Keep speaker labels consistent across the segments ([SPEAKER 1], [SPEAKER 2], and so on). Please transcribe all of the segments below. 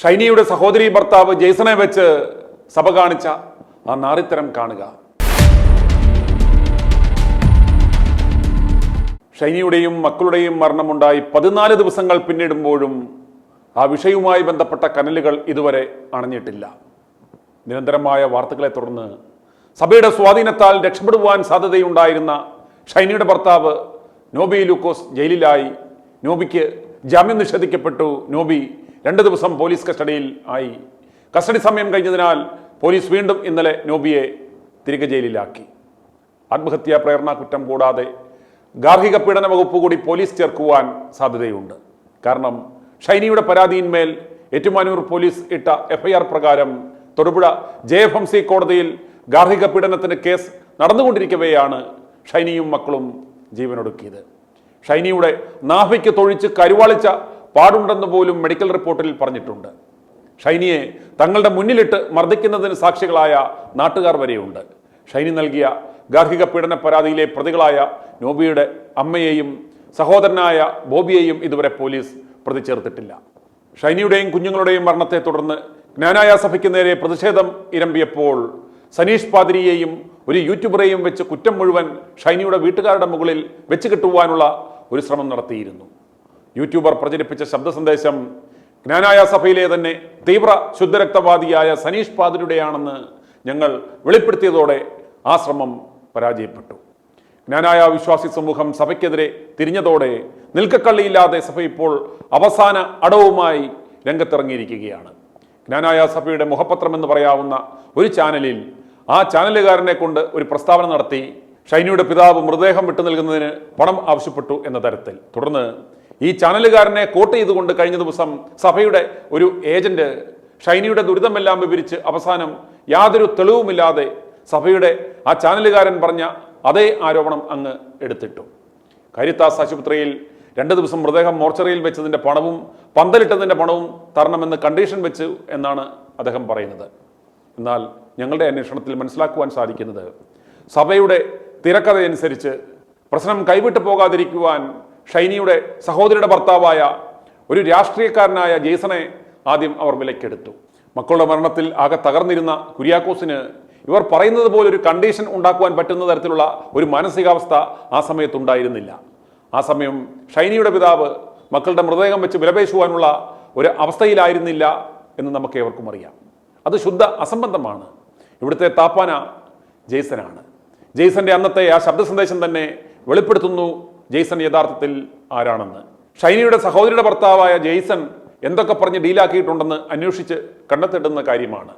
[SPEAKER 1] ഷൈനിയുടെ സഹോദരി ഭർത്താവ് ജെയ്സനെ വെച്ച് സഭ കാണിച്ച ആ നാറിത്തരം കാണുക. ഷൈനിയുടെയും മക്കളുടെയും മരണമുണ്ടായി 14 ദിവസങ്ങൾ പിന്നിടുമ്പോഴും ആ വിഷയവുമായി ബന്ധപ്പെട്ട കനലുകൾ ഇതുവരെ അണഞ്ഞിട്ടില്ല. നിരന്തരമായ വാർത്തകളെ തുടർന്ന് സഭയുടെ സ്വാധീനത്താൽ രക്ഷപ്പെടുവാൻ സാധ്യതയുണ്ടായിരുന്ന ഷൈനിയുടെ ഭർത്താവ് നോബി ലൂക്കോസ് ജയിലിലായി. നോബിക്ക് ജാമ്യം നിഷേധിക്കപ്പെട്ടു. നോബി 2 ദിവസം പോലീസ് കസ്റ്റഡിയിൽ ആയി. കസ്റ്റഡി സമയം കഴിഞ്ഞതിനാൽ പോലീസ് വീണ്ടും ഇന്നലെ നോബിയെ തിരികെ ജയിലിലാക്കി. ആത്മഹത്യാ പ്രേരണ കുറ്റം കൂടാതെ ഗാർഹിക പീഡന വകുപ്പ് കൂടി പോലീസ് ചേർക്കുവാൻ സാധ്യതയുണ്ട്. കാരണം ഷൈനിയുടെ പരാതിയിന്മേൽ ഏറ്റുമാനൂർ പോലീസ് ഇട്ട FIR പ്രകാരം തൊടുപുഴ JFMC കോടതിയിൽ ഗാർഹിക പീഡനത്തിന് കേസ് നടന്നുകൊണ്ടിരിക്കവെയാണ് ഷൈനിയും മക്കളും ജീവനൊടുക്കിയത്. ഷൈനിയുടെ നാഭിക്ക് തൊഴിച്ച് കരുവാളിച്ച പാടുണ്ടെന്ന് പോലും മെഡിക്കൽ റിപ്പോർട്ടിൽ പറഞ്ഞിട്ടുണ്ട്. ഷൈനിയെ തങ്ങളുടെ മുന്നിലിട്ട് മർദ്ദിക്കുന്നതിന് സാക്ഷികളായ നാട്ടുകാർ വരെയുണ്ട്. ഷൈനി നൽകിയ ഗാർഹിക പീഡന പരാതിയിലെ പ്രതികളായ നോബിയുടെ അമ്മയെയും സഹോദരനായ ബോബിയെയും ഇതുവരെ പോലീസ് പ്രതി ചേർത്തിട്ടില്ല. ഷൈനിയുടെയും കുഞ്ഞുങ്ങളുടെയും മരണത്തെ തുടർന്ന് ജ്ഞാനായ സഭയ്ക്ക് നേരെ പ്രതിഷേധം ഇരമ്പിയപ്പോൾ സനീഷ് പാതിരിയെയും ഒരു യൂട്യൂബറെയും വെച്ച് കുറ്റം മുഴുവൻ ഷൈനിയുടെ വീട്ടുകാരുടെ മുകളിൽ വെച്ച് കെട്ടുവാനുള്ള ഒരു ശ്രമം നടത്തിയിരുന്നു. യൂട്യൂബർ പ്രചരിപ്പിച്ച ശബ്ദ സന്ദേശം ജ്ഞാനായ സഭയിലെ തന്നെ തീവ്ര ശുദ്ധരക്തവാദിയായ സനീഷ് പാതിരിയുടെയാണെന്ന് ഞങ്ങൾ വെളിപ്പെടുത്തിയതോടെ ആ ശ്രമം പരാജയപ്പെട്ടു. ജ്ഞാനായ വിശ്വാസി സമൂഹം സഭയ്ക്കെതിരെ തിരിഞ്ഞതോടെ നിൽക്കക്കള്ളിയില്ലാതെ സഭ ഇപ്പോൾ അവസാന അടവുമായി രംഗത്തിറങ്ങിയിരിക്കുകയാണ്. ജ്ഞാനായ സഭയുടെ മുഖപത്രം എന്ന് പറയാവുന്ന ഒരു ചാനലിൽ ആ ചാനലുകാരനെ കൊണ്ട് ഒരു പ്രസ്താവന നടത്തി ഷൈനിയുടെ പിതാവ് മൃതദേഹം വിട്ടു നൽകുന്നതിന് പണം ആവശ്യപ്പെട്ടു എന്ന തരത്തിൽ. തുടർന്ന് ഈ ചാനലുകാരനെ കോട്ട് ചെയ്തുകൊണ്ട് കഴിഞ്ഞ ദിവസം സഭയുടെ ഒരു ഏജന്റ് ഷൈനിയുടെ ദുരിതമെല്ലാം വിവരിച്ച് അവസാനം യാതൊരു തെളിവുമില്ലാതെ സഭയുടെ ആ ചാനലുകാരൻ പറഞ്ഞ അതേ ആരോപണം അങ്ങ് എടുത്തിട്ടു. കാരിത്താസ് ആശുപത്രിയിൽ 2 ദിവസം മൃതദേഹം മോർച്ചറിയിൽ വെച്ചതിന്റെ പണവും പന്തലിട്ടതിന്റെ പണവും തരണമെന്ന് കണ്ടീഷൻ വെച്ചു എന്നാണ് അദ്ദേഹം പറയുന്നത്. എന്നാൽ ഞങ്ങളുടെ അന്വേഷണത്തിൽ മനസ്സിലാക്കുവാൻ സാധിക്കുന്നത് സഭയുടെ തിരക്കഥയനുസരിച്ച് പ്രശ്നം കൈവിട്ടു പോകാതിരിക്കുവാൻ ഷൈനിയുടെ സഹോദരിയുടെ ഭർത്താവായ ഒരു രാഷ്ട്രീയക്കാരനായ ജെയ്സനെ ആദ്യം അവർ വിലക്കെടുത്തു. മക്കളുടെ മരണത്തിൽ ആകെ തകർന്നിരുന്ന കുര്യാക്കോസിന് ഇവർ പറയുന്നത് പോലെ ഒരു കണ്ടീഷൻ ഉണ്ടാക്കുവാൻ പറ്റുന്ന തരത്തിലുള്ള ഒരു മാനസികാവസ്ഥ ആ സമയത്തുണ്ടായിരുന്നില്ല. ആ സമയം ഷൈനിയുടെ പിതാവ് മക്കളുടെ മൃതദേഹം വെച്ച് വിലപേശുവാനുള്ള ഒരു അവസ്ഥയിലായിരുന്നില്ല എന്ന് നമുക്ക് ഏവർക്കും അറിയാം. അത് ശുദ്ധ അസംബന്ധമാണ്. ഇവിടുത്തെ താപ്പാന ജെയ്സനാണ്. ജെയ്സന്റെ അന്നത്തെ ആ ശബ്ദ സന്ദേശം തന്നെ വെളിപ്പെടുത്തുന്നു ജെയ്സൺ യഥാർത്ഥത്തിൽ ആരാണെന്ന്. ഷൈനിയുടെ സഹോദരിയുടെ ഭർത്താവായ ജെയ്സൺ എന്തൊക്കെ പറഞ്ഞ് ഡീലാക്കിയിട്ടുണ്ടെന്ന് അന്വേഷിച്ച് കണ്ടെത്തിടുന്ന കാര്യമാണ്.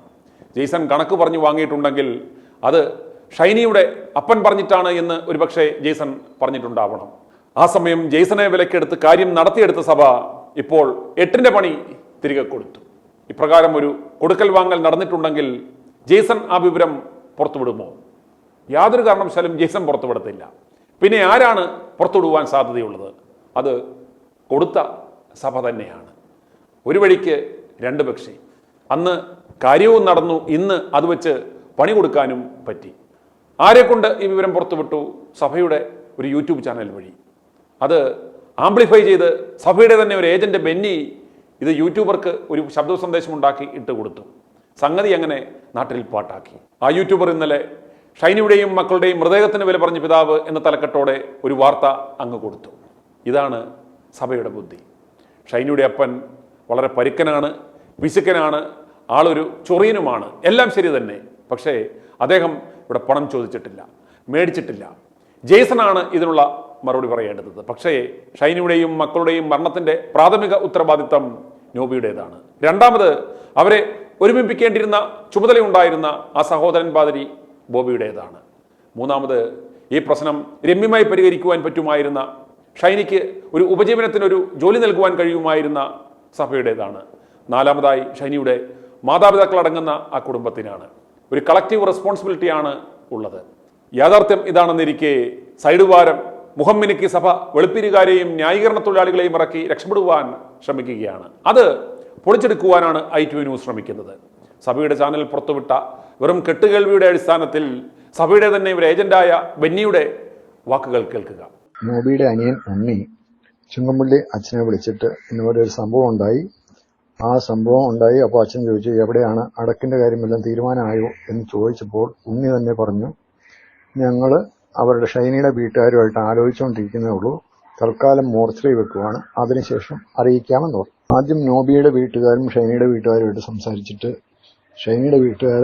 [SPEAKER 1] ജെയ്സൺ കണക്ക് പറഞ്ഞു വാങ്ങിയിട്ടുണ്ടെങ്കിൽ അത് ഷൈനിയുടെ അപ്പൻ പറഞ്ഞിട്ടാണ് എന്ന് ഒരുപക്ഷെ ജെയ്സൺ പറഞ്ഞിട്ടുണ്ടാവണം. ആ സമയം ജെയ്സനെ വിലക്കെടുത്ത് കാര്യം നടത്തിയെടുത്ത സഭ ഇപ്പോൾ 8ന്റെ പണി തിരികെ കൊടുത്തു. ഇപ്രകാരം ഒരു കൊടുക്കൽ വാങ്ങൽ നടന്നിട്ടുണ്ടെങ്കിൽ ജെയ്സൺ ആ വിവരം പുറത്തുവിടുമോ? യാതൊരു കാരണവശാലും ജെയ്സൺ പുറത്തുവിടത്തില്ല. പിന്നെ ആരാണ് പുറത്തുവിടുവാൻ സാധ്യതയുള്ളത്? അത് കൊടുത്ത സഭ തന്നെയാണ്. ഒരു വഴിക്ക് 2 പക്ഷി. അന്ന് കാര്യവും നടന്നു, ഇന്ന് അത് വെച്ച് പണി കൊടുക്കാനും പറ്റി. ആരെക്കൊണ്ട് ഈ വിവരം പുറത്തുവിട്ടു? സഭയുടെ ഒരു യൂട്യൂബ് ചാനൽ വഴി. അത് ആംപ്ലിഫൈ ചെയ്ത് സഭയുടെ തന്നെ ഒരു ഏജന്റ് ബെന്നി ഇത് യൂട്യൂബർക്ക് ഒരു ശബ്ദ സന്ദേശം ഉണ്ടാക്കി ഇട്ട് കൊടുത്തു. സംഗതി അങ്ങനെ നാട്ടിൽ പാട്ടാക്കി. ആ യൂട്യൂബർ ഇന്നലെ ഷൈനിയുടെയും മക്കളുടെയും മൃതദേഹത്തിന് വില പറഞ്ഞ പിതാവ് എന്ന തലക്കെട്ടോടെ ഒരു വാർത്ത അങ്ങ് കൊടുത്തു. ഇതാണ് സഭയുടെ ബുദ്ധി. ഷൈനിയുടെ അപ്പൻ വളരെ പരുക്കനാണ്, പിശുക്കനാണ്, ആളൊരു ചൊറിയനുമാണ്, എല്ലാം ശരി തന്നെ. പക്ഷേ അദ്ദേഹം ഇവിടെ പണം ചോദിച്ചിട്ടില്ല, മേടിച്ചിട്ടില്ല. ജെയ്സനാണ് ഇതിനുള്ള മറുപടി പറയേണ്ടത്. പക്ഷേ ഷൈനിയുടെയും മക്കളുടെയും മരണത്തിന്റെ പ്രാഥമിക ഉത്തരവാദിത്തം നോബിയുടേതാണ്. രണ്ടാമത് അവരെ ഒരുമിപ്പിക്കേണ്ടിയിരുന്ന ചുമതലയുണ്ടായിരുന്ന ആ സഹോദരൻ പാതിരി ബോബിയുടേതാണ്. മൂന്നാമത് ഈ പ്രശ്നം രമ്യമായി പരിഹരിക്കുവാൻ പറ്റുമായിരുന്ന, ഷൈനിക്ക് ഒരു ഉപജീവനത്തിനൊരു ജോലി നൽകുവാൻ കഴിയുമായിരുന്ന സഭയുടേതാണ്. നാലാമതായി ഷൈനിയുടെ മാതാപിതാക്കൾ അടങ്ങുന്ന ആ കുടുംബത്തിനാണ്. ഒരു കളക്റ്റീവ് റെസ്പോൺസിബിലിറ്റിയാണ് ഉള്ളത്. യാഥാർത്ഥ്യം ഇതാണെന്നിരിക്കെ സൈഡ് വാരം മുഖം മിനുക്കി സഭ വെളുപ്പിരികാരെയും ന്യായീകരണ തൊഴിലാളികളെയും ഇറക്കി രക്ഷപ്പെടുവാൻ ശ്രമിക്കുകയാണ്. അത് പൊളിച്ചെടുക്കുവാനാണ് i2 ന്യൂസ് ശ്രമിക്കുന്നത്. സഭയുടെ ചാനൽ പുറത്തുവിട്ട വെറും കെട്ടുകേൾവിയുടെ അടിസ്ഥാനത്തിൽ സഭയുടെ തന്നെ ഒരു ഏജന്റായ ബെന്നിയുടെ വാക്കുകൾ കേൾക്കുക.
[SPEAKER 2] നോബിയുടെ അനിയൻ ഉണ്ണി ചുങ്കമ്പള്ളി അച്ഛനെ വിളിച്ചിട്ട് ഇന്നുപോലെ ഒരു സംഭവം ഉണ്ടായി, ആ സംഭവം ഉണ്ടായി. അപ്പോൾ അച്ഛൻ ചോദിച്ചു, എവിടെയാണ് അടക്കിന്റെ കാര്യമെല്ലാം തീരുമാനമായോ എന്ന് ചോദിച്ചപ്പോൾ ഉണ്ണി തന്നെ പറഞ്ഞു, ഞങ്ങൾ അവരുടെ ഷൈനിയുടെ വീട്ടുകാരുമായിട്ട് ആലോചിച്ചുകൊണ്ടിരിക്കുന്നേ ഉള്ളൂ, തൽക്കാലം മോർച്ചറി വെക്കുവാണ്, അതിനുശേഷം അറിയിക്കാമെന്ന് പറഞ്ഞു. ആദ്യം നോബിയുടെ വീട്ടുകാരും ഷൈനിയുടെ വീട്ടുകാരുമായിട്ട് സംസാരിച്ചിട്ട് ഷൈനിയുടെ വീട്ടുകാർ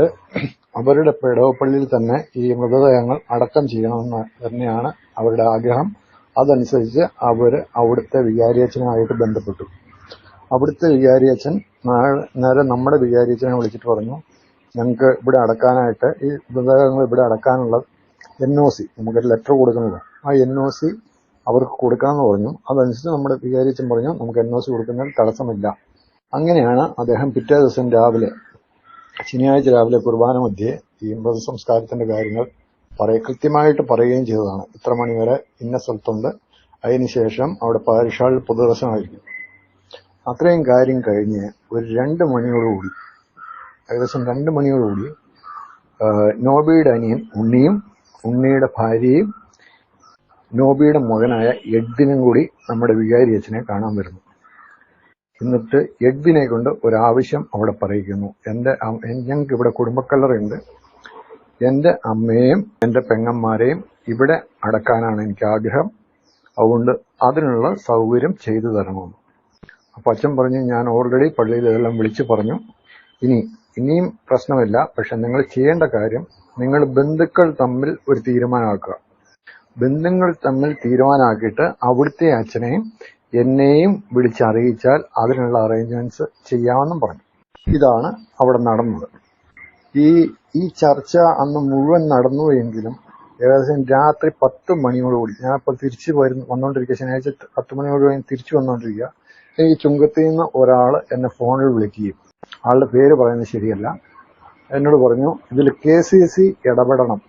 [SPEAKER 2] അവരുടെ പെടവപ്പള്ളിയിൽ തന്നെ ഈ മൃതദേഹങ്ങൾ അടക്കം ചെയ്യണമെന്ന് തന്നെയാണ് അവരുടെ ആഗ്രഹം. അതനുസരിച്ച് അവർ അവിടുത്തെ വികാരിയച്ഛനുമായിട്ട് ബന്ധപ്പെട്ടു. അവിടുത്തെ വികാരിയച്ഛൻ നേരെ നമ്മുടെ വികാരിയച്ഛനെ വിളിച്ചിട്ട് പറഞ്ഞു, ഞങ്ങൾക്ക് ഇവിടെ അടക്കാനായിട്ട് ഈ മൃതദേഹങ്ങൾ ഇവിടെ അടക്കാനുള്ള NOC, നമുക്കൊരു ലെറ്റർ കൊടുക്കണമല്ലോ, ആ NOC അവർക്ക് കൊടുക്കണമെന്ന് പറഞ്ഞു. അതനുസരിച്ച് നമ്മുടെ വികാരിയച്ഛൻ പറഞ്ഞു, നമുക്ക് NOC കൊടുക്കുന്നതിൽ തടസ്സമില്ല. അങ്ങനെയാണ് അദ്ദേഹം പിറ്റേ ദിവസം രാവിലെ, ശനിയാഴ്ച രാവിലെ കുർബാന മധ്യേ ഈ മൃതസംസ്കാരത്തിന്റെ കാര്യങ്ങൾ കൃത്യമായിട്ട് പറയുകയും ചെയ്തതാണ്. ഇത്ര മണിവരെ ഇന്ന സ്ഥലത്തുണ്ട്, അതിനുശേഷം അവിടെ പാരിഷാളിൽ പൊതുദർശനമായിരിക്കും. അത്രയും കാര്യം കഴിഞ്ഞ് ഒരു 2 മണിയോടുകൂടി, ഏകദേശം 2 മണിയോടുകൂടി നോബിയുടെ അനിയൻ ഉണ്ണിയും ഉണ്ണിയുടെ ഭാര്യയും നോബിയുടെ മകനായ എഡ്വിനും കൂടി നമ്മുടെ വികാരി അച്ഛനെ കാണാൻ വരുന്നു. എന്നിട്ട് എഡ്വിനെ കൊണ്ട് ഒരാവശ്യം അവിടെ പറയിക്കുന്നു. ഞങ്ങൾക്ക് ഇവിടെ കുടുംബക്കല്ലറയുണ്ട്, എൻ്റെ അമ്മയെയും എൻ്റെ പെങ്ങന്മാരെയും ഇവിടെ അടക്കാനാണ് എനിക്ക് ആഗ്രഹം, അതുകൊണ്ട് അതിനുള്ള സൗകര്യം ചെയ്തു തരണമെന്ന്. അപ്പം അച്ഛൻ പറഞ്ഞു, ഞാൻ ഓൾറെഡി പള്ളിയിൽ ഇതെല്ലാം വിളിച്ചു പറഞ്ഞു, ഇനിയും പ്രശ്നമില്ല, പക്ഷെ നിങ്ങൾ ചെയ്യേണ്ട കാര്യം, നിങ്ങൾ ബന്ധുക്കൾ തമ്മിൽ ഒരു തീരുമാനമാക്കുക. ബന്ധുക്കൾ തമ്മിൽ തീരുമാനമാക്കിയിട്ട് അവിടുത്തെ അച്ഛനെയും എന്നെയും വിളിച്ചറിയിച്ചാൽ അതിനുള്ള അറേഞ്ച്മെന്റ്സ് ചെയ്യാമെന്നും പറഞ്ഞു. ഇതാണ് അവിടെ നടന്നത്. ഈ ചർച്ച അന്ന് മുഴുവൻ നടന്നു എങ്കിലും ഏകദേശം രാത്രി 10 മണിയോടുകൂടി, ഞാനിപ്പോൾ തിരിച്ചു വന്നുകൊണ്ടിരിക്കുക, ശനിയാഴ്ച 10 മണിയോടുകൂടി തിരിച്ചു വന്നുകൊണ്ടിരിക്കുക, ഈ ചുങ്കത്തിൽ നിന്ന് ഒരാൾ എന്നെ ഫോണിൽ വിളിക്കുകയും, ആളുടെ പേര് പറയുന്നത് ശരിയല്ല, എന്നോട് പറഞ്ഞു, ഇതിൽ KCC ഇടപെടണം,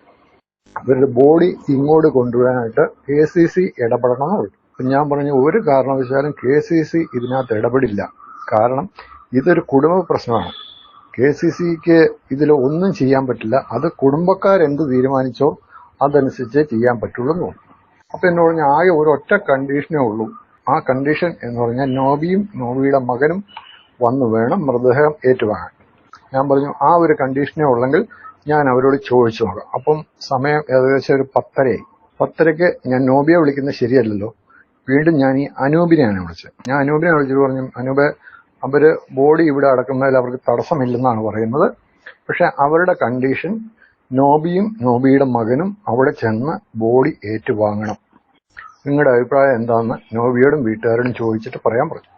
[SPEAKER 2] അവരുടെ ബോഡി ഇങ്ങോട്ട് കൊണ്ടുവരാനായിട്ട് KCC ഇടപെടണം എന്ന് പറഞ്ഞു. അപ്പം ഞാൻ പറഞ്ഞു, ഒരു കാരണവശാലും KCC ഇതിനകത്ത് ഇടപെടില്ല, കാരണം ഇതൊരു കുടുംബ പ്രശ്നമാണ്, KCCക്ക് ഇതിൽ ഒന്നും ചെയ്യാൻ പറ്റില്ല, അത് കുടുംബക്കാരെന്ത് തീരുമാനിച്ചോ അതനുസരിച്ചേ ചെയ്യാൻ പറ്റുള്ളൂ എന്ന് പറഞ്ഞു. അപ്പം എന്നോട് പറഞ്ഞു, ആകെ ഒരൊറ്റ കണ്ടീഷനേ ഉള്ളൂ, ആ കണ്ടീഷൻ എന്ന് പറഞ്ഞാൽ നോബിയും നോബിയുടെ മകനും വന്നു വേണം മൃതദേഹം ഏറ്റുവാങ്ങാൻ. ഞാൻ പറഞ്ഞു, ആ ഒരു കണ്ടീഷനേ ഉള്ളെങ്കിൽ ഞാൻ അവരോട് ചോദിച്ചു നോക്കാം. അപ്പം സമയം ഏകദേശം ഒരു 10:30 10:30 ഞാൻ നോബിയെ വിളിക്കുന്നത് ശരിയല്ലല്ലോ, വീണ്ടും ഞാൻ ഈ അനൂപിനെയാണ് വിളിച്ചത്. ഞാൻ അനൂപിനെ വിളിച്ചിട്ട് പറഞ്ഞു, അനൂപ്, അവര് ബോഡി ഇവിടെ അടക്കുന്നതിൽ അവർക്ക് തടസ്സമില്ലെന്നാണ് പറയുന്നത്, പക്ഷെ അവരുടെ കണ്ടീഷൻ നോബിയും നോബിയുടെ മകനും അവിടെ ചെന്ന് ബോഡി ഏറ്റുവാങ്ങണം, നിങ്ങളുടെ അഭിപ്രായം എന്താണെന്ന് നോബിയോടും വീട്ടുകാരോടും ചോദിച്ചിട്ട് പറയാൻ പറഞ്ഞു.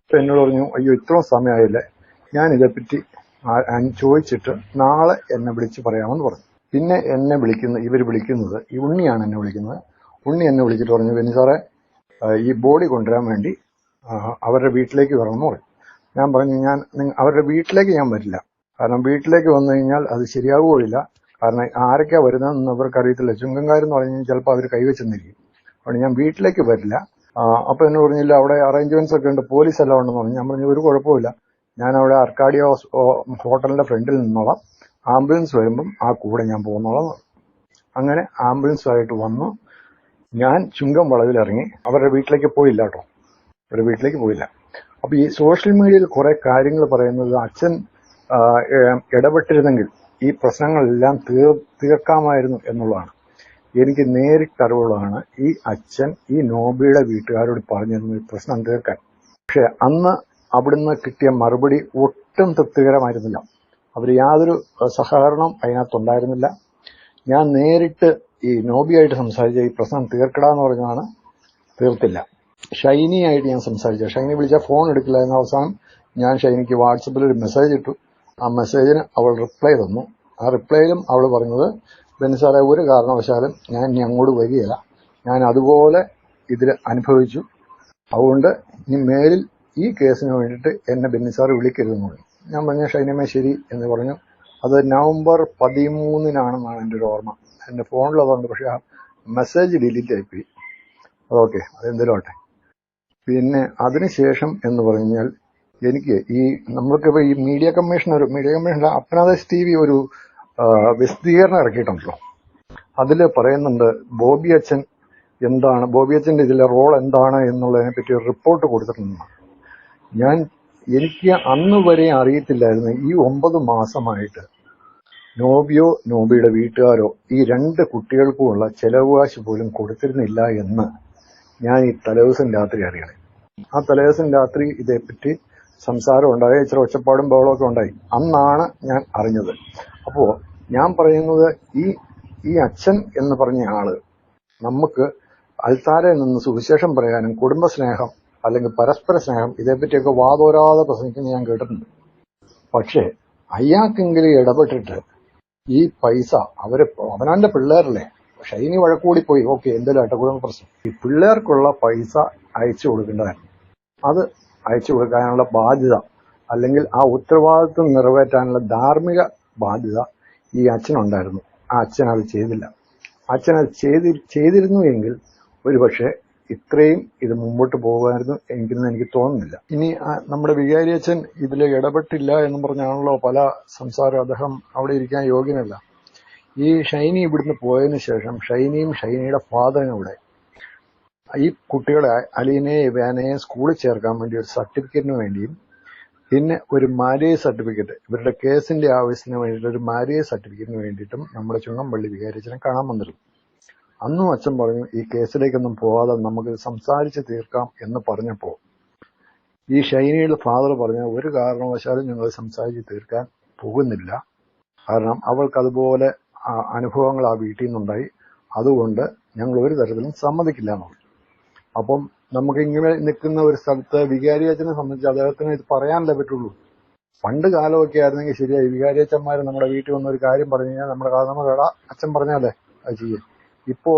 [SPEAKER 2] അപ്പൊ എന്നോട് പറഞ്ഞു, അയ്യോ ഇത്രയും സമയമായില്ലേ, ഞാൻ ഇതേപ്പറ്റി ചോദിച്ചിട്ട് നാളെ എന്നെ വിളിച്ച് പറയാമെന്ന് പറഞ്ഞു. പിന്നെ ഇവർ വിളിക്കുന്നത്, ഈ ഉണ്ണിയാണ് എന്നെ വിളിക്കുന്നത്. ഉണ്ണി എന്നെ വിളിച്ചിട്ട് പറഞ്ഞു, ബെന്നി സാറേ, ഈ ബോഡി കൊണ്ടുവരാൻ വേണ്ടി അവരുടെ വീട്ടിലേക്ക് വരണമെന്ന് പറയും. ഞാൻ പറഞ്ഞു, അവരുടെ വീട്ടിലേക്ക് ഞാൻ വരില്ല, കാരണം വീട്ടിലേക്ക് വന്നു കഴിഞ്ഞാൽ അത് ശരിയാവുകയില്ല, കാരണം ആരൊക്കെയാ വരുന്നതെന്ന് അവർക്ക് അറിയത്തില്ല, ചുങ്കങ്കാരെന്ന് പറഞ്ഞു കഴിഞ്ഞാൽ ചിലപ്പോൾ അവർ കൈവച്ചെന്നിരിക്കും, അതുകൊണ്ട് ഞാൻ വീട്ടിലേക്ക് വരില്ല. അപ്പൊ എന്നെ പറഞ്ഞില്ല, അവിടെ അറേഞ്ച്മെന്റ്സ് ഒക്കെ ഉണ്ട്, പോലീസ് എല്ലാം ഉണ്ടെന്ന് പറഞ്ഞു. ഞാൻ പറഞ്ഞു, ഒരു കുഴപ്പമില്ല, ഞാൻ അവിടെ അർക്കാഡിയ ഹോട്ടലിന്റെ ഫ്രണ്ടിൽ നിന്നോളാം, ആംബുലൻസ് വരുമ്പം ആ കൂടെ ഞാൻ പോകുന്നോളാം. അങ്ങനെ ആംബുലൻസുമായിട്ട് വന്നു. ഞാൻ ചുങ്കം വളവിൽ ഇറങ്ങി, അവരുടെ വീട്ടിലേക്ക് പോയില്ല കേട്ടോ, അവരുടെ വീട്ടിലേക്ക് പോയില്ല. അപ്പൊ ഈ സോഷ്യൽ മീഡിയയിൽ കുറെ കാര്യങ്ങൾ പറയുന്നത്, അച്ഛൻ ഇടപെട്ടിരുന്നെങ്കിൽ ഈ പ്രശ്നങ്ങളെല്ലാം തീർക്കാമായിരുന്നു എന്നുള്ളതാണ്. എനിക്ക് നേരിട്ട് അറിവുള്ളതാണ്, ഈ അച്ഛൻ ഈ നോബിയുടെ വീട്ടുകാരോട് പറഞ്ഞിരുന്നു ഈ പ്രശ്നം തീർക്കാൻ. പക്ഷെ അന്ന് അവിടുന്ന് കിട്ടിയ മറുപടി ഒട്ടും തൃപ്തികരമായിരുന്നില്ല, അവർ യാതൊരു സഹകരണവും അതിനകത്തുണ്ടായിരുന്നില്ല. ഞാൻ നേരിട്ട് ഈ നോബിയായിട്ട് സംസാരിച്ച ഈ പ്രശ്നം തീർക്കടാന്ന് പറഞ്ഞാണ്, തീർത്തില്ല. ഷൈനിയായിട്ട് ഞാൻ സംസാരിച്ചു, ഷൈനി വിളിച്ചാൽ ഫോൺ എടുക്കില്ല. എന്ന അവസാനം ഞാൻ ഷൈനിക്ക് വാട്സപ്പിൽ ഒരു മെസ്സേജ് ഇട്ടു. ആ മെസ്സേജിന് അവൾ റിപ്ലൈ തന്നു. ആ റിപ്ലൈയിലും അവൾ പറഞ്ഞത്, ബെന്നി സാറേ, ഒരു കാരണവശാലും ഞാൻ ഇനി അങ്ങോട്ട് വരികയില്ല, ഞാൻ അതുപോലെ ഇതിൽ അനുഭവിച്ചു, അതുകൊണ്ട് ഇനി മേലിൽ ഈ കേസിന് വേണ്ടിയിട്ട് എന്നെ ബെന്നി സാറ് വിളിക്കരുതെന്ന് പറഞ്ഞു. ഞാൻ പറഞ്ഞു, ഷൈനമ്മ ശരി എന്ന് പറഞ്ഞു. അത് നവംബർ 13-നാണെന്നാണ് എൻ്റെ ഒരു ഓർമ്മ. എൻ്റെ ഫോണിലതുണ്ട്, പക്ഷെ ആ മെസ്സേജ് ഡിലീറ്റ് ആയിപ്പോയി. ഓക്കെ, അതെന്തെങ്കിലും ആട്ടെ. പിന്നെ അതിനുശേഷം എന്ന് പറഞ്ഞാൽ എനിക്ക് നമ്മൾക്കിപ്പോൾ ഈ മീഡിയ കമ്മീഷൻ അപ്പനാദേശ് TV ഒരു വിശദീകരണം ഇറക്കിയിട്ടുണ്ടല്ലോ, അതിൽ പറയുന്നുണ്ട് ബോബി അച്ഛൻ എന്താണ്, ബോബി അച്ഛൻ്റെ ഇതിലെ റോൾ എന്താണ് എന്നുള്ളതിനെ പറ്റി ഒരു റിപ്പോർട്ട് കൊടുത്തിട്ടുണ്ട്. ഞാൻ എനിക്ക് അന്ന് വരെ അറിയത്തില്ലായിരുന്നു ഈ 9 മാസമായിട്ട് നോബിയോ നോബിയുടെ വീട്ടുകാരോ ഈ 2 കുട്ടികൾക്കുമുള്ള ചെലവ് കാശ് പോലും കൊടുത്തിരുന്നില്ല എന്ന് ഞാൻ ഈ തലേദിവസം രാത്രി അറിയണേ. ആ തലേദിവസം രാത്രി ഇതേപ്പറ്റി സംസാരം ഉണ്ടായി, ഇച്ചിരി ഒച്ചപ്പാടും ബഹളമൊക്കെ ഉണ്ടായി. അന്നാണ് ഞാൻ അറിഞ്ഞത്. അപ്പോ ഞാൻ പറയുന്നത് ഈ അച്ഛൻ എന്ന് പറഞ്ഞ ആള് നമുക്ക് അൽത്താരയിൽ നിന്ന് സുവിശേഷം പറയാനും കുടുംബസ്നേഹം അല്ലെങ്കിൽ പരസ്പര സ്നേഹം ഇതേപ്പറ്റിയൊക്കെ വാതോരാതെ പ്രസംഗിക്കുന്നത് ഞാൻ കേട്ടിട്ടുണ്ട്. പക്ഷേ അയാൾക്കെങ്കിലും ഇടപെട്ടിട്ട് ഈ പൈസ അവനവന്റെ പിള്ളേരല്ലേ, ഷൈനി വഴക്കൂടി പോയി, ഓക്കെ, എന്തെങ്കിലും കുടുംബ പ്രശ്നം, ഈ പിള്ളേർക്കുള്ള പൈസ അയച്ചു കൊടുക്കേണ്ടതായിരുന്നു. അത് അയച്ചു കൊടുക്കാനുള്ള ബാധ്യത അല്ലെങ്കിൽ ആ ഉത്തരവാദിത്വം നിറവേറ്റാനുള്ള ധാർമ്മിക ബാധ്യത ഈ അച്ഛനുണ്ടായിരുന്നു. ആ അച്ഛൻ അത് ചെയ്തില്ല. അച്ഛൻ അത് ചെയ്തിരുന്നു എങ്കിൽ ഒരുപക്ഷെ ഇത്രയും ഇത് മുമ്പോട്ട് പോകുമായിരുന്നു എങ്കിലും എനിക്ക് തോന്നുന്നില്ല. ഇനി നമ്മുടെ വികാരി അച്ഛൻ ഇതിൽ ഇടപെട്ടില്ല എന്ന് പറഞ്ഞാണല്ലോ പല സംസാരം. അദ്ദേഹം അവിടെ ഇരിക്കാൻ യോഗ്യനല്ല. ഈ ഷൈനി ഇവിടുന്ന് പോയതിനു ശേഷം ഷൈനിയും ഷൈനിയുടെ ഫാദറിനും ഇവിടെ ഈ കുട്ടികളെ അലീനയെ ഇവാനയെ സ്കൂളിൽ ചേർക്കാൻ വേണ്ടി ഒരു സർട്ടിഫിക്കറ്റിന് വേണ്ടിയും പിന്നെ ഒരു മാരേജ് സർട്ടിഫിക്കറ്റ്, ഇവരുടെ കേസിന്റെ ആവശ്യത്തിന് വേണ്ടിയിട്ട് ഒരു മാരേജ് സർട്ടിഫിക്കറ്റിന് വേണ്ടിയിട്ടും നമ്മുടെ ചുങ്ങമ്പള്ളി വികാരിച്ചനെ കാണാൻ വന്നിരുന്നു. അന്നും അച്ഛൻ പറഞ്ഞു ഈ കേസിലേക്കൊന്നും പോകാതെ നമുക്ക് സംസാരിച്ച് തീർക്കാം എന്ന് പറഞ്ഞപ്പോ ഈ ഷൈനിയുടെ ഫാദർ പറഞ്ഞ ഒരു കാരണവശാലും ഞങ്ങൾ സംസാരിച്ച് തീർക്കാൻ പോകുന്നില്ല, കാരണം അവൾക്ക് അതുപോലെ അനുഭവങ്ങൾ ആ വീട്ടിൽ നിന്നുണ്ടായി, അതുകൊണ്ട് ഞങ്ങൾ ഒരു തരത്തിലും സമ്മതിക്കില്ല എന്നുള്ളത്. അപ്പം നമുക്ക് ഇങ്ങനെ നിൽക്കുന്ന ഒരു സ്ഥലത്ത് വികാരിയച്ഛനെ സംബന്ധിച്ച് അദ്ദേഹത്തിന് ഇത് പറയാനല്ലേ പറ്റുള്ളൂ. പണ്ട് കാലമൊക്കെ ആയിരുന്നെങ്കിൽ ശരിയായി, വികാരിയച്ഛന്മാർ നമ്മുടെ വീട്ടിൽ വന്ന ഒരു കാര്യം പറഞ്ഞു കഴിഞ്ഞാൽ നമ്മുടെ കാരണവരാ അച്ഛൻ പറഞ്ഞാലേ അത് ചെയ്യും. ഇപ്പോ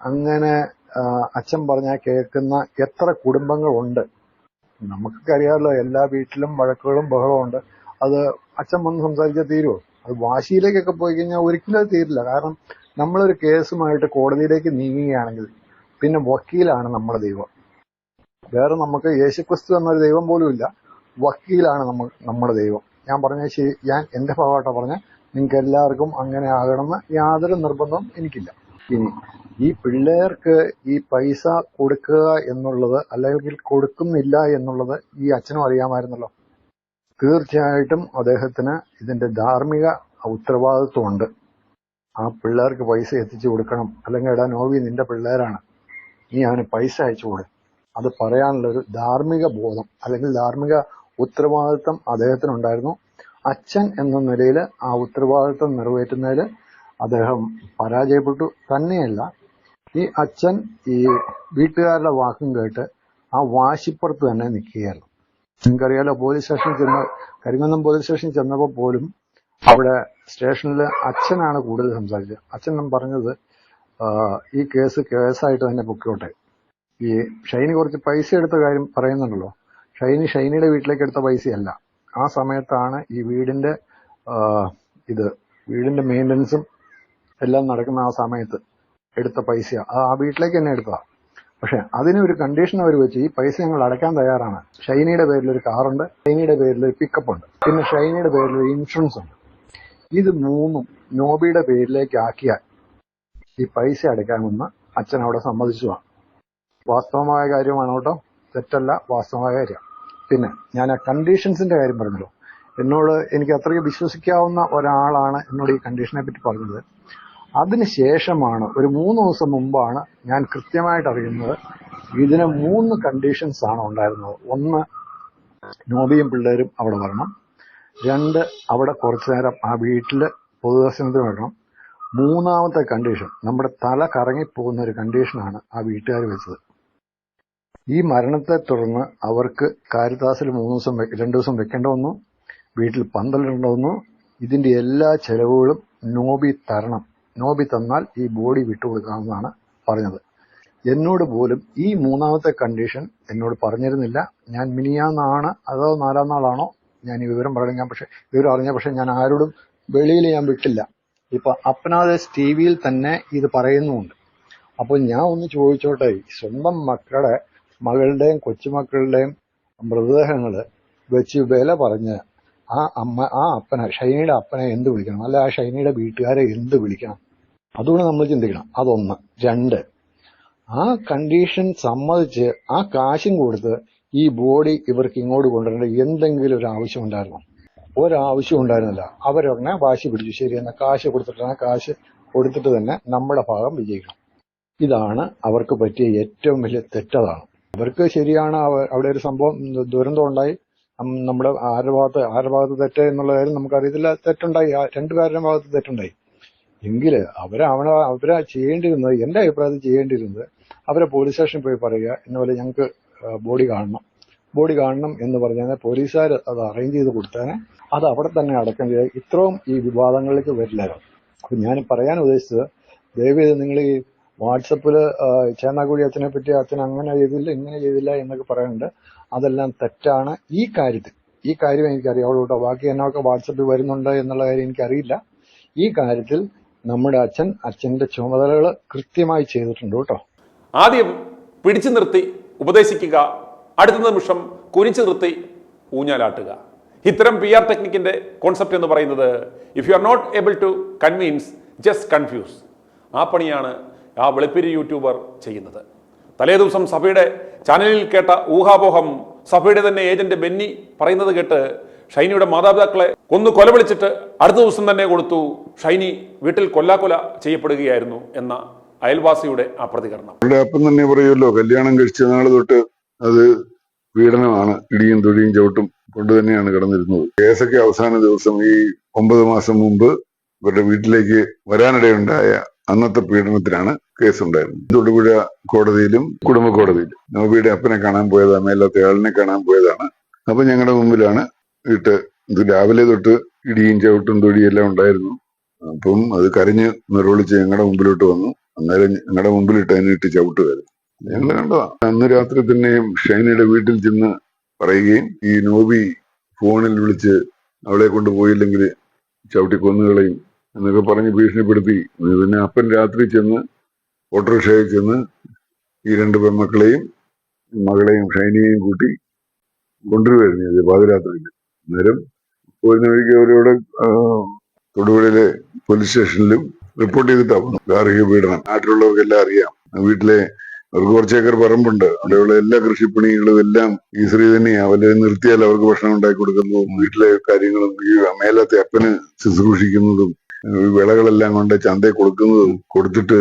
[SPEAKER 2] അങ്ങനെ അച്ഛൻ പറഞ്ഞാൽ കേൾക്കുന്ന എത്ര കുടുംബങ്ങളുണ്ട് നമുക്കറിയാമല്ലോ. എല്ലാ വീട്ടിലും വഴക്കുകളും ബഹളവും ഉണ്ട്. അത് അച്ഛൻ വന്ന് സംസാരിച്ചാൽ തീരുമോ? അത് വാശിയിലേക്കൊക്കെ പോയി കഴിഞ്ഞാൽ ഒരിക്കലും അത് തീരില്ല. കാരണം നമ്മളൊരു കേസുമായിട്ട് കോടതിയിലേക്ക് നീങ്ങുകയാണെങ്കിൽ പിന്നെ വക്കീലാണ് നമ്മുടെ ദൈവം. വേറെ നമുക്ക് യേശുക്രിസ്തു എന്നൊരു ദൈവം പോലും ഇല്ല, വക്കീലാണ് നമ്മുടെ ദൈവം. ഞാൻ പറഞ്ഞ ഞാൻ എന്റെ ഭാഗമായിട്ടാണ് പറഞ്ഞ, നിങ്ങൾക്ക് എല്ലാവർക്കും അങ്ങനെ ആകണമെന്ന് യാതൊരു നിർബന്ധവും എനിക്കില്ല. ഇനി ഈ പിള്ളേർക്ക് ഈ പൈസ കൊടുക്കുക എന്നുള്ളത് അല്ലെങ്കിൽ കൊടുക്കുന്നില്ല എന്നുള്ളത് ഈ അച്ഛനും അറിയാമായിരുന്നല്ലോ. തീർച്ചയായിട്ടും അദ്ദേഹത്തിന് ഇതിന്റെ ധാർമ്മിക ഉത്തരവാദിത്വമുണ്ട്. ആ പിള്ളേർക്ക് പൈസ എത്തിച്ചു കൊടുക്കണം, അല്ലെങ്കിൽ എടാ നോവി നിന്റെ പിള്ളേരാണ്, നീ അവന് പൈസ അയച്ചു കൊടുക്കും, അത് പറയാനുള്ള ഒരു ധാർമ്മിക ബോധം അല്ലെങ്കിൽ ധാർമ്മിക ഉത്തരവാദിത്വം അദ്ദേഹത്തിനുണ്ടായിരുന്നു. അച്ഛൻ എന്ന നിലയിൽ ആ ഉത്തരവാദിത്വം നിറവേറ്റുന്നതിൽ അദ്ദേഹം പരാജയപ്പെട്ടു. തന്നെയല്ല, ഈ അച്ഛൻ ഈ വീട്ടുകാരുടെ വാക്കും കേട്ട് ആ വാശിപ്പുറത്ത് തന്നെ നിൽക്കുകയായിരുന്നു. നിങ്ങൾക്കറിയാലോ, പോലീസ് സ്റ്റേഷനിൽ കരിങ്കുന്നം പോലീസ് സ്റ്റേഷനിൽ ചെന്നപ്പോൾ പോലും അവിടെ സ്റ്റേഷനിൽ അച്ഛനാണ് കൂടുതൽ സംസാരിച്ചത്. അച്ഛൻ പറഞ്ഞത് ഈ കേസായിട്ട് തന്നെ പൊക്കോട്ടെ. ഈ ഷൈനി കുറച്ച് പൈസ എടുത്ത കാര്യം പറയുന്നുണ്ടല്ലോ, ഷൈനിയുടെ വീട്ടിലേക്ക് എടുത്ത പൈസയല്ല. ആ സമയത്താണ് ഈ വീടിന്റെ മെയിൻ്റനൻസും എല്ലാം നടക്കുന്ന ആ സമയത്ത് എടുത്ത പൈസ ആ വീട്ടിലേക്ക് തന്നെ എടുത്തതാ. പക്ഷെ അതിനൊരു കണ്ടീഷൻ അവർ വെച്ച്, ഈ പൈസ ഞങ്ങൾ അടയ്ക്കാൻ തയ്യാറാണ്. ഷൈനിയുടെ പേരിൽ ഒരു കാറുണ്ട്, ഷൈനിയുടെ പേരിൽ ഒരു പിക്കപ്പ് ഉണ്ട്, പിന്നെ ഷൈനിയുടെ പേരിൽ ഒരു ഇൻഷുറൻസ് ഉണ്ട്. ഇത് 3ഉം നോബിയുടെ പേരിലേക്ക് ആക്കിയാൽ ഈ പൈസ അടയ്ക്കാമെന്ന് അച്ഛൻ അവിടെ സമ്മതിച്ചതാണ്. വാസ്തവമായ കാര്യമാണ് കേട്ടോ, തെറ്റല്ല, വാസ്തവമായ കാര്യം. പിന്നെ ഞാൻ ആ കണ്ടീഷൻസിന്റെ കാര്യം പറഞ്ഞല്ലോ. എനിക്ക് അത്രയും വിശ്വസിക്കാവുന്ന ഒരാളാണ് എന്നോട് ഈ കണ്ടീഷനെ പറ്റി പറഞ്ഞത്. അതിനുശേഷമാണ് ഒരു 3 ദിവസം മുമ്പാണ് ഞാൻ കൃത്യമായിട്ട് അറിയുന്നത് ഇതിന് 3 കണ്ടീഷൻസ് ആണ് ഉണ്ടായിരുന്നത്. 1, നോബിയും പിള്ളേരും അവിടെ വരണം. 2, അവിടെ കുറച്ചു നേരം ആ വീട്ടില് പൊതുദർശനത്തിന് വരണം. 3ാമത്തെ കണ്ടീഷൻ, നമ്മുടെ തല കറങ്ങിപ്പോകുന്ന ഒരു കണ്ടീഷനാണ് ആ വീട്ടുകാർ വെച്ചത്. ഈ മരണത്തെ തുടർന്ന് അവർക്ക് കാരിത്താസിൽ 2 ദിവസം വെക്കേണ്ട വന്നു, വീട്ടിൽ പന്തലിടേണ്ട വന്നു. ഇതിന്റെ എല്ലാ ചെലവുകളും നോബി തരണം. നോബി തന്നാൽ ഈ ബോഡി വിട്ടുകൊടുക്കാമെന്നാണ് പറഞ്ഞത്. എന്നോട് പോലും ഈ 3ാമത്തെ കണ്ടീഷൻ എന്നോട് പറഞ്ഞിരുന്നില്ല. ഞാൻ മിനിയാന്നാണ് അതോ 4ാം നാളാണോ ഞാൻ ഈ വിവരം പറഞ്ഞ, വിവരം അറിഞ്ഞ, പക്ഷെ ഞാൻ ആരോടും വെളിയിൽ ഞാൻ വിട്ടില്ല. ഇപ്പൊ അപ്പനാദേശ് ടിവിയിൽ തന്നെ ഇത് പറയുന്നുമുണ്ട്. അപ്പോൾ ഞാൻ ഒന്ന് ചോദിച്ചോട്ടെ, സ്വന്തം മകളുടെയും കൊച്ചുമക്കളുടെയും മൃതദേഹങ്ങള് വെച്ച് വില പറഞ്ഞ് ആ അപ്പനെ, ഷൈനിയുടെ അപ്പനെ എന്ത് വിളിക്കണം, അല്ല ആ ഷൈനിയുടെ വീട്ടുകാരെ എന്ത് വിളിക്കണം? അതുകൊണ്ട് നമ്മൾ ചിന്തിക്കണം. അതൊന്ന്. 2, ആ കണ്ടീഷൻ സമ്മതിച്ച് ആ കാശും കൊടുത്ത് ഈ ബോഡി ഇവർക്ക് ഇങ്ങോട്ട് കൊണ്ടുവരേണ്ട എന്തെങ്കിലും ഒരു ആവശ്യം ഉണ്ടായിരുന്നു? ഒരാവശ്യം ഉണ്ടായിരുന്നില്ല. അവരുടനെ വാശി പിടിച്ചു, ശരി എന്നാൽ കാശ് കൊടുത്തിട്ട് തന്നെ നമ്മുടെ ഭാഗം വിജയിക്കണം. ഇതാണ് അവർക്ക് പറ്റിയ ഏറ്റവും വലിയ തെറ്റതാണ്. അവർക്ക് ശരിയാണ്, അവിടെ ഒരു സംഭവം ദുരന്തം ഉണ്ടായി, നമ്മുടെ ആരുടെ ഭാഗത്ത് തെറ്റ് എന്നുള്ള കാര്യം നമുക്കറിയത്തില്ല. തെറ്റുണ്ടായി, രണ്ടുപേരുടെ ഭാഗത്ത് തെറ്റുണ്ടായി. എങ്കിൽ അവരെ ചെയ്യേണ്ടിയിരുന്നത്, എന്റെ അഭിപ്രായത്തിൽ ചെയ്യേണ്ടിയിരുന്നത്, അവരെ പോലീസ് സ്റ്റേഷനിൽ പോയി പറയുക, ഇന്നപോലെ ഞങ്ങൾക്ക് ബോഡി കാണണം എന്ന് പറഞ്ഞാൽ പോലീസുകാർ അത് അറേഞ്ച് ചെയ്ത് കൊടുത്തേനെ, അത് അവിടെ തന്നെ അടക്കം ചെയ്ത് ഇത്രയും ഈ വിവാദങ്ങളിലേക്ക് വരില്ലായിരുന്നു. അപ്പൊ ഞാൻ പറയാൻ ഉദ്ദേശിച്ചത്, ദയവേത് നിങ്ങൾ ഈ വാട്സപ്പിൽ ചേന്നാക്കുഴി അച്ഛനെ പറ്റി അച്ഛൻ അങ്ങനെ ചെയ്തില്ല ഇങ്ങനെ ചെയ്തില്ല എന്നൊക്കെ പറയുന്നുണ്ട്. അതെല്ലാം തെറ്റാണ്. ഈ കാര്യം എനിക്കറിയാവുള്ളൂ കേട്ടോ. ബാക്കി എന്നൊക്കെ വാട്സപ്പിൽ വരുന്നുണ്ട് എന്നുള്ള കാര്യം എനിക്കറിയില്ല. ഈ കാര്യത്തിൽ നമ്മുടെ അച്ഛന്റെ ചുമതലകൾ കൃത്യമായി ചെയ്തിട്ടുണ്ട് കേട്ടോ.
[SPEAKER 1] ആദ്യം പിടിച്ചു നിർത്തി ഉപദേശിക്കുക, അടുത്ത നിമിഷം കുനിച്ചു നിർത്തി ഊഞ്ഞാലാട്ടുക. ഇത്തരം PR ടെക്നിക്കിന്റെ കോൺസെപ്റ്റ് എന്ന് പറയുന്നത് if you are not able to convince just confuse. ആ പണിയാണ് ആ വെളുപ്പിരി യൂട്യൂബർ ചെയ്യുന്നത്. തലേ ദിവസം സഭയുടെ ചാനലിൽ കേട്ട ഊഹാപോഹം സഭയുടെ തന്നെ ഏജന്റ് ബെന്നി പറയുന്നത് കേട്ട് ഷൈനിയുടെ മാതാപിതാക്കളെ കൊല വിളിച്ചിട്ട് അടുത്ത ദിവസം തന്നെ കൊടുത്തു, ഷൈനി വീട്ടിൽ കൊല്ലാക്കൊല ചെയ്യപ്പെടുകയായിരുന്നു എന്ന അയൽവാസിയുടെ ആ പ്രതികരണം.
[SPEAKER 3] അവരുടെ അപ്പം തന്നെ പറയുമല്ലോ, കല്യാണം കഴിച്ച നാൾ തൊട്ട് അത് പീഡനമാണ്, ഇടിയും തൊഴിയും ചവിട്ടും കൊണ്ട് തന്നെയാണ് കിടന്നിരുന്നത്. കേസൊക്കെ അവസാന ദിവസം ഈ 9 മാസം മുമ്പ് ഇവരുടെ വീട്ടിലേക്ക് വരാനിടയുണ്ടായ അന്നത്തെ പീഡനത്തിനാണ് കേസുണ്ടായിരുന്നത്. തൊടുപുഴ കോടതിയിലും കുടുംബ കോടതിയിലും നോബിയുടെ അപ്പനെ കാണാൻ പോയതാണ്, മേലാത്ത ആളിനെ കാണാൻ പോയതാണ്. അപ്പൊ ഞങ്ങളുടെ മുമ്പിലാണ് ഇത് രാവിലെ തൊട്ട് ഇടിയും ചവിട്ടും തൊഴിയും എല്ലാം ഉണ്ടായിരുന്നു. അപ്പം അത് കരഞ്ഞ് നിറവിളിച്ച് ഞങ്ങളുടെ മുമ്പിലോട്ട് വന്നു. അന്നേരം ഞങ്ങളുടെ മുമ്പിലിട്ട് അതിനിട്ട് ചവിട്ടുമായിരുന്നു. ഞങ്ങൾ കണ്ടതാ. അന്ന് രാത്രി തന്നെ ഷൈനയുടെ വീട്ടിൽ ചെന്ന് പറയുകയും ഈ നോബി ഫോണിൽ വിളിച്ച് അവളെ കൊണ്ടുപോയില്ലെങ്കിൽ ചവിട്ടി കൊന്നുകളയും എന്നൊക്കെ പറഞ്ഞ് ഭീഷണിപ്പെടുത്തി. പിന്നെ അപ്പൻ രാത്രി ചെന്ന് ഓട്ടോറിക്ഷയിൽ ചെന്ന് ഈ 2 പെൺമക്കളെയും മകളെയും ഷൈനിയെയും കൂട്ടി കൊണ്ടുവരുമായിരുന്നു പാതിരാത്രിയിൽ. അന്നേരം പോരുന്ന വഴിക്ക് അവരോട് തൊടുപുഴയിലെ പോലീസ് സ്റ്റേഷനിലും റിപ്പോർട്ട് ചെയ്തിട്ടാ ഗാർഹിക പീഡനം. നാട്ടിലുള്ളവർക്കെല്ലാം അറിയാം. വീട്ടിലെ അവർക്ക് കുറച്ച് ഏക്കർ പറമ്പുണ്ട്, അവിടെയുള്ള എല്ലാ കൃഷിപ്പണികളും എല്ലാം ഈ സ്ത്രീ തന്നെയാ. അവരെ നിർത്തിയാൽ അവർക്ക് ഭക്ഷണം ഉണ്ടാക്കി കൊടുക്കുന്നതും വീട്ടിലെ കാര്യങ്ങളും ഈ മേലത്തെ അപ്പന് ശുശ്രൂഷിക്കുന്നതും വിളകളെല്ലാം കൊണ്ട് ചന്തയിൽ കൊടുക്കുന്നതും കൊടുത്തിട്ട്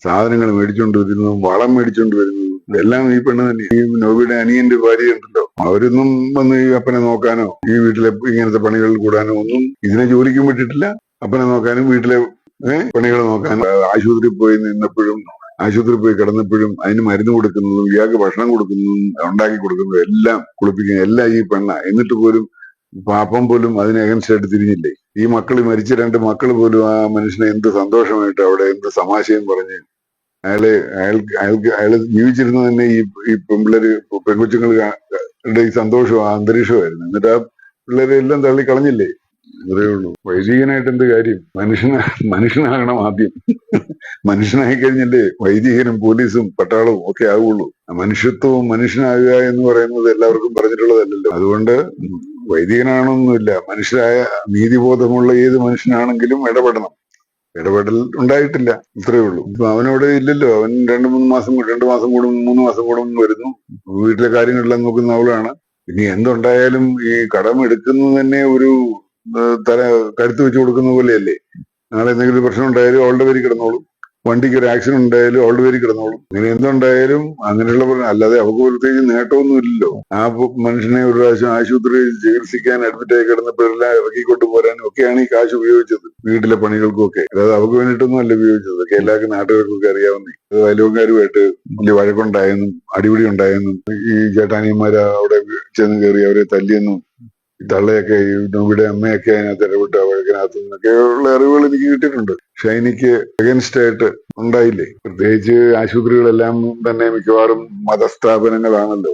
[SPEAKER 3] സാധനങ്ങൾ മേടിച്ചോണ്ട് വരുന്നതും വളം മേടിച്ചോണ്ട് വരുന്നതും എല്ലാം ഈ പെണ്ണ് തന്നെ. ഈ നോബിയുടെ അനിയന്റെ ഭാര്യ ഉണ്ടല്ലോ, അവരൊന്നും വന്ന് ഈ അപ്പനെ നോക്കാനോ ഈ വീട്ടിലെ ഇങ്ങനത്തെ പണികളിൽ കൂടാനോ ഒന്നും ഇതിനെ ജോലിക്കും വിട്ടിട്ടില്ല. അപ്പനെ നോക്കാനും വീട്ടിലെ പണികൾ നോക്കാനും ആശുപത്രിയിൽ പോയി നിന്നപ്പോഴും ആശുപത്രിയിൽ പോയി കിടന്നപ്പോഴും അതിന് മരുന്ന് കൊടുക്കുന്നതും ഇയാൾക്ക് ഭക്ഷണം കൊടുക്കുന്നതും ഉണ്ടാക്കി കൊടുക്കുന്നതും എല്ലാം കുളിപ്പിക്കുന്നതും എല്ലാം ഈ പെണ്ണ. എന്നിട്ട് പോലും പാപ്പം പോലും അതിന് അഗൻസ്റ്റ് ആയിട്ട് തിരിഞ്ഞില്ലേ. ഈ മരിച്ച 2 മക്കൾ പോലും ആ മനുഷ്യനെ എന്ത് സന്തോഷമായിട്ട് അവിടെ എന്ത് തമാശയും പറഞ്ഞ് അയാള് ജീവിച്ചിരുന്നത് തന്നെ ഈ പെൺകൊച്ചുങ്ങളുടെ ഈ സന്തോഷവും ആ അന്തരീക്ഷമായിരുന്നു. എന്നിട്ട് ആ പിള്ളേരെ എല്ലാം തള്ളി കളഞ്ഞില്ലേ. അതേ ഉള്ളൂ. വൈദികനായിട്ട് എന്ത് കാര്യം? മനുഷ്യനാകണം ആദ്യം. മനുഷ്യനായി കഴിഞ്ഞല്ലേ വൈദികനും പോലീസും പട്ടാളവും ഒക്കെ ആവുള്ളൂ. മനുഷ്യത്വവും മനുഷ്യനാകുക എന്ന് പറയുന്നത് എല്ലാവർക്കും പറഞ്ഞിട്ടുള്ളതല്ലല്ലോ. അതുകൊണ്ട് വൈദികനാണൊന്നുമില്ല, മനുഷ്യരായ നീതിബോധമുള്ള ഏത് മനുഷ്യനാണെങ്കിലും ഇടപെടൽ ഉണ്ടായിട്ടില്ല. ഇത്രയേ ഉള്ളൂ. ഇപ്പൊ അവനോട് ഇല്ലല്ലോ. അവൻ 2 മാസം കൂടും 3 മാസം കൂടും വരുന്നു. വീട്ടിലെ കാര്യങ്ങളെല്ലാം നോക്കുന്ന അവളാണ്. ഇനി എന്തുണ്ടായാലും ഈ കടം എടുക്കുന്നത് തന്നെ ഒരു കരുത്ത് വെച്ച് കൊടുക്കുന്ന പോലെയല്ലേ. നാളെ എന്തെങ്കിലും പ്രശ്നം ഉണ്ടായാലും അവളുടെ പേര് കിടന്നോളും, വണ്ടിക്ക് ഒരു ആക്സിഡന്റ് ഉണ്ടായാലും അവളുടെ പേര് കിടന്നോളും. ഇങ്ങനെ എന്തുണ്ടായാലും അങ്ങനെയുള്ള അല്ലാതെ അവർക്ക് പ്രത്യേകിച്ച് നേട്ടമൊന്നും ഇല്ലല്ലോ. ആ മനുഷ്യനെ ഒരു പ്രാവശ്യം ആശുപത്രിയിൽ ചികിത്സിക്കാൻ അഡ്മിറ്റായി കിടന്നപ്പോഴെല്ലാം ഇറക്കിക്കൊണ്ട് പോരാനും ഒക്കെയാണ് ഈ കാശ് ഉപയോഗിച്ചത്, വീട്ടിലെ പണികൾക്കും ഒക്കെ. അതായത് അവർക്ക് വേണ്ടിയിട്ടൊന്നും അല്ല ഉപയോഗിച്ചത്. ഒക്കെ എല്ലാവർക്കും നാട്ടുകാർക്കൊക്കെ അറിയാവുന്നേ. അത് അയൽവക്കാരുമായിട്ട് വലിയ വഴക്കുണ്ടായെന്നും അടിപിടി ഉണ്ടായെന്നും ഈ ചേട്ടാനിയന്മാര് അവിടെ ചെന്ന് കയറി അവരെ തല്ലിയെന്നും തള്ളയൊക്കെ ഈ നോബിയുടെ അമ്മയൊക്കെ അതിനകത്ത് ഇടപെട്ട് വഴക്കിനകത്ത് നിന്നൊക്കെയുള്ള അറിവുകൾ എനിക്ക് കിട്ടിയിട്ടുണ്ട്. ഷൈനിക്ക് അഗൻസ്റ്റ് ആയിട്ട് ഉണ്ടായില്ലേ. പ്രത്യേകിച്ച് ആശുപത്രികളെല്ലാം തന്നെ മിക്കവാറും മതസ്ഥാപനങ്ങളാണല്ലോ.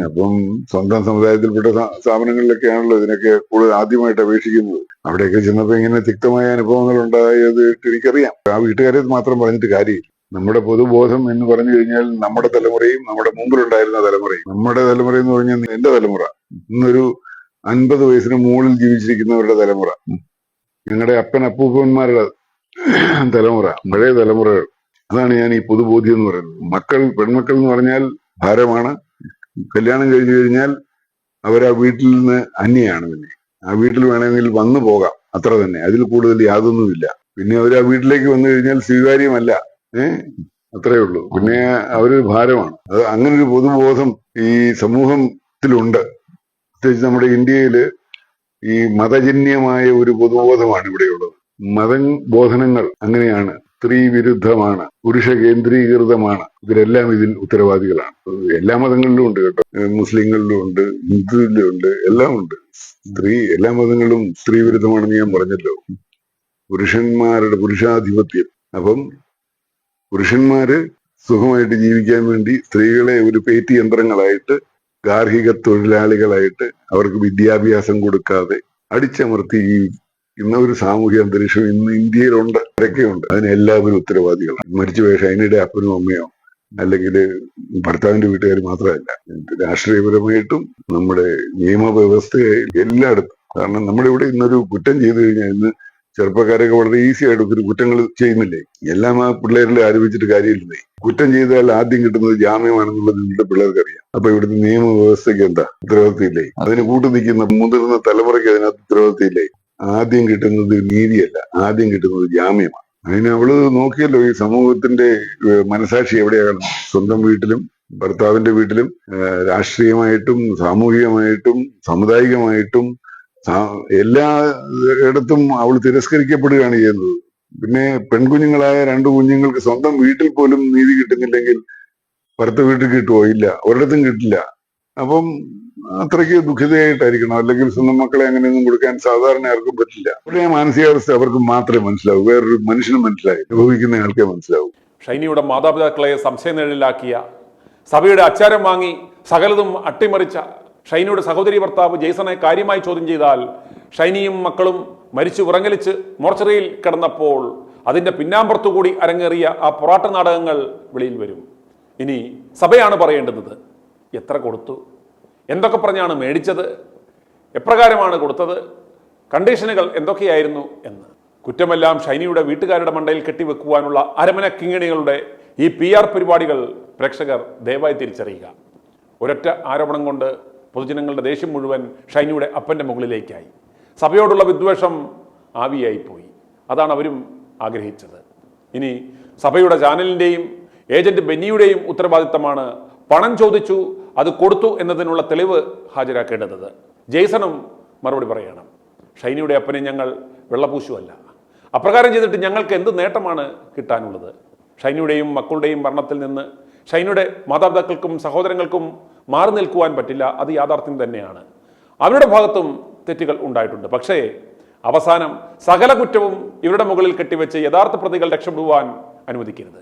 [SPEAKER 3] അപ്പം സ്വന്തം സമുദായത്തിൽപ്പെട്ട സ്ഥാപനങ്ങളിലൊക്കെയാണല്ലോ ഇതിനൊക്കെ കൂടുതൽ ആദ്യമായിട്ട് അപേക്ഷിക്കുന്നത്. അവിടെയൊക്കെ ചെന്നപ്പോ ഇങ്ങനെ തിക്തമായ അനുഭവങ്ങൾ ഉണ്ടായത് എനിക്കറിയാം. ആ വീട്ടുകാരെ മാത്രം പറഞ്ഞിട്ട് കാര്യമില്ല. നമ്മുടെ പൊതുബോധം എന്ന് പറഞ്ഞു കഴിഞ്ഞാൽ നമ്മുടെ തലമുറയും നമ്മുടെ മുമ്പിലുണ്ടായിരുന്ന തലമുറയും. നമ്മുടെ തലമുറ എന്ന് പറഞ്ഞാൽ എന്റെ തലമുറ, ഇന്നൊരു 50 വയസ്സിന് മുകളിൽ ജീവിച്ചിരിക്കുന്നവരുടെ തലമുറ, ഞങ്ങളുടെ അപ്പൂപ്പന്മാരുടെ തലമുറ, പഴയ തലമുറകൾ. അതാണ് ഞാൻ ഈ പൊതുബോധ്യം എന്ന് പറയുന്നത്. പെൺമക്കൾ എന്ന് പറഞ്ഞാൽ ഭാരമാണ്, കല്യാണം കഴിഞ്ഞു കഴിഞ്ഞാൽ അവർ ആ വീട്ടിൽ നിന്ന് അന്യയാണ്. പിന്നെ ആ വീട്ടിൽ വേണമെങ്കിൽ വന്നു പോകാം, അത്ര തന്നെ. അതിൽ കൂടുതൽ യാതൊന്നുമില്ല. പിന്നെ അവർ ആ വീട്ടിലേക്ക് വന്നു കഴിഞ്ഞാൽ സ്വീകാര്യമല്ല. അത്രേ ഉള്ളൂ. പിന്നെ അവരൊരു ഭാരമാണ്. അത് അങ്ങനെ ഒരു പൊതുബോധം ഈ സമൂഹത്തിലുണ്ട്. പ്രത്യേകിച്ച് നമ്മുടെ ഇന്ത്യയില് ഈ മതജന്യമായ ഒരു പൊതുബോധമാണ് ഇവിടെയുള്ളത്. മതബോധനങ്ങൾ അങ്ങനെയാണ്. സ്ത്രീ വിരുദ്ധമാണ്, പുരുഷ കേന്ദ്രീകൃതമാണ്. ഇവരെല്ലാം ഇതിൽ ഉത്തരവാദികളാണ്. എല്ലാ മതങ്ങളിലും ഉണ്ട് കേട്ടോ. മുസ്ലിങ്ങളിലും ഉണ്ട്, ഹിന്ദുവിലും ഉണ്ട്, എല്ലാം ഉണ്ട്. എല്ലാ മതങ്ങളും സ്ത്രീ വിരുദ്ധമാണെന്ന് ഞാൻ പറഞ്ഞല്ലോ. പുരുഷന്മാരുടെ പുരുഷാധിപത്യം. അപ്പം പുരുഷന്മാര് സുഖമായിട്ട് ജീവിക്കാൻ വേണ്ടി സ്ത്രീകളെ ഒരു പേറ്റി യന്ത്രങ്ങളായിട്ട്, ഗാർഹിക തൊഴിലാളികളായിട്ട്, അവർക്ക് വിദ്യാഭ്യാസം കൊടുക്കാതെ അടിച്ചമർത്തി ഇന്ന ഒരു സാമൂഹ്യ അന്തരീക്ഷം ഇന്ന് ഇന്ത്യയിലുണ്ട്, ഉണ്ട്. അതിന് എല്ലാവരും ഉത്തരവാദികളാണ്. മരിച്ചുപോയ ഷൈനയുടെ അപ്പനും അമ്മയോ അല്ലെങ്കിൽ ഭർത്താവിന്റെ വീട്ടുകാർ മാത്രമല്ല, രാഷ്ട്രീയപരമായിട്ടും നമ്മുടെ നിയമവ്യവസ്ഥയിൽ എല്ലായിടത്തും. കാരണം നമ്മുടെ ഇവിടെ ഇന്നൊരു കുറ്റം ചെയ്തു കഴിഞ്ഞാൽ ഇന്ന് ചെറുപ്പക്കാരൊക്കെ വളരെ ഈസി ആയിട്ട് ഒത്തിരി കുറ്റങ്ങൾ ചെയ്യുന്നില്ലേ? എല്ലാം ആ പിള്ളേരിൽ ആരോപിച്ചിട്ട് കാര്യമില്ലേ? കുറ്റം ചെയ്താൽ ആദ്യം കിട്ടുന്നത് ജാമ്യമാണെന്നുള്ളത് ഇവിടുത്തെ പിള്ളേർക്ക് അറിയാം. അപ്പൊ ഇവിടുത്തെ നിയമവ്യവസ്ഥയ്ക്ക് എന്താ ഉത്തരവാദിത്തമില്ലേ? അതിന് കൂട്ടു നിൽക്കുന്ന മുതിർന്ന തലമുറയ്ക്ക് അതിനകത്ത് ഉത്തരവാദിത്തമില്ലേ? ആദ്യം കിട്ടുന്നത് നീതിയല്ല, ആദ്യം കിട്ടുന്നത് ജാമ്യമാണ്. അതിന് അവള് നോക്കിയല്ലോ ഈ സമൂഹത്തിന്റെ മനസാക്ഷി എവിടെയാണ്. സ്വന്തം വീട്ടിലും ഭർത്താവിന്റെ വീട്ടിലും രാഷ്ട്രീയമായിട്ടും സാമൂഹികമായിട്ടും സാമുദായികമായിട്ടും എല്ലാ ഇടത്തും അവൾ തിരസ്കരിക്കപ്പെടുകയാണ് ചെയ്യുന്നത്. പിന്നെ പെൺകുഞ്ഞുങ്ങളായ 2 കുഞ്ഞുങ്ങൾക്ക് സ്വന്തം വീട്ടിൽ പോലും നീതി കിട്ടുന്നില്ലെങ്കിൽ ഭർത്ത വീട്ടിൽ കിട്ടുമോ? ഇല്ല, ഒരിടത്തും കിട്ടില്ല. അപ്പം അത്രയ്ക്ക് ദുഃഖിതയായിട്ടായിരിക്കണം. അല്ലെങ്കിൽ സ്വന്തം മക്കളെ അങ്ങനെയൊന്നും കൊടുക്കാൻ സാധാരണ ആർക്കും പറ്റില്ല. അവരുടെ മാനസികാവസ്ഥ അവർക്ക് മാത്രമേ മനസ്സിലാവൂ, വേറൊരു മനുഷ്യനും മനസ്സിലായി, അനുഭവിക്കുന്ന ആൾക്കേ മനസ്സിലാവൂ.
[SPEAKER 1] ഷൈനിയുടെ മാതാപിതാക്കളെ സംശയനിഴലിലാക്കിയ, സഭയുടെ അച്ചാരം വാങ്ങി സകലതും അട്ടിമറിച്ച ഷൈനിയുടെ സഹോദരി ഭർത്താവ് ജെയ്സണെ കാര്യമായി ചോദ്യം ചെയ്താൽ ഷൈനിയും മക്കളും മരിച്ചു വിറങ്ങലിച്ച് മോർച്ചറിയിൽ കിടന്നപ്പോൾ അതിൻ്റെ പിന്നാമ്പുറത്തുകൂടി അരങ്ങേറിയ ആ പൊറാട്ട നാടകങ്ങൾ വെളിയിൽ വരും. ഇനി സഭയാണ് പറയേണ്ടുന്നത്. എത്ര കൊടുത്തു, എന്തൊക്കെ പറഞ്ഞാണ് മേടിച്ചത്, എപ്രകാരമാണ് കൊടുത്തത്, കണ്ടീഷനുകൾ എന്തൊക്കെയായിരുന്നു എന്ന്. കുറ്റമെല്ലാം ഷൈനിയുടെ വീട്ടുകാരുടെ മണ്ടയിൽ കെട്ടിവെക്കുവാനുള്ള അരമന കിങ്ങിണികളുടെ ഈ PR പരിപാടികൾ പ്രേക്ഷകർ ദയവായി തിരിച്ചറിയുക. ഒരൊറ്റ ആരോപണം കൊണ്ട് പൊതുജനങ്ങളുടെ ദേഷ്യം മുഴുവൻ ഷൈനിയുടെ അപ്പൻ്റെ മുകളിലേക്കായി. സഭയോടുള്ള വിദ്വേഷം ആവിയായിപ്പോയി. അതാണ് അവരും ആഗ്രഹിച്ചത്. ഇനി സഭയുടെ ചാനലിൻ്റെയും ഏജന്റ് ബെന്നിയുടെയും ഉത്തരവാദിത്തമാണ് പണം ചോദിച്ചു അത് കൊടുത്തു എന്നതിനുള്ള തെളിവ് ഹാജരാക്കേണ്ടത്. ജെയ്സണും മറുപടി പറയണം. ഷൈനിയുടെ അപ്പനെ ഞങ്ങൾ വെള്ളപൂശുവല്ല. അപ്രകാരം ചെയ്തിട്ട് ഞങ്ങൾക്ക് എന്ത് നേട്ടമാണ് കിട്ടാനുള്ളത്? ഷൈനിയുടെയും മക്കളുടെയും മരണത്തിൽ നിന്ന് ഷൈനിയുടെ മാതാപിതാക്കൾക്കും സഹോദരങ്ങൾക്കും മാറി നിൽക്കുവാൻ പറ്റില്ല. അത് യാഥാർത്ഥ്യം തന്നെയാണ്. അവരുടെ ഭാഗത്തും തെറ്റുകൾ ഉണ്ടായിട്ടുണ്ട്. പക്ഷേ അവസാനം സകല കുറ്റവും ഇവരുടെ മുകളിൽ കെട്ടിവെച്ച് യഥാർത്ഥ പ്രതികൾ രക്ഷപ്പെടുവാൻ അനുവദിക്കരുത്.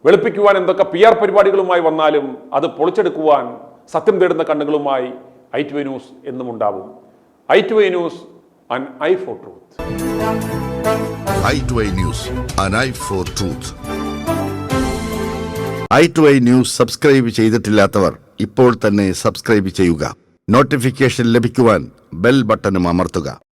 [SPEAKER 1] വെളുപ്പിക്കുവാൻ എന്തൊക്കെ PR പരിപാടികളുമായി വന്നാലും അത് പൊളിച്ചെടുക്കുവാൻ സത്യം തേടുന്ന കണ്ണുകളുമായി i2i ന്യൂസ് എന്നും ഉണ്ടാവും. i2i news, an eye for truth.
[SPEAKER 4] i2i news, an eye for truth. i2i news subscribe ചെയ്തിട്ടില്ലാത്തവർ ഇപ്പോൾ തന്നെ സബ്സ്ക്രൈബ് ചെയ്യുക. നോട്ടിഫിക്കേഷൻ ലഭിക്കുവാൻ ബെൽ ബട്ടണും അമർത്തുക.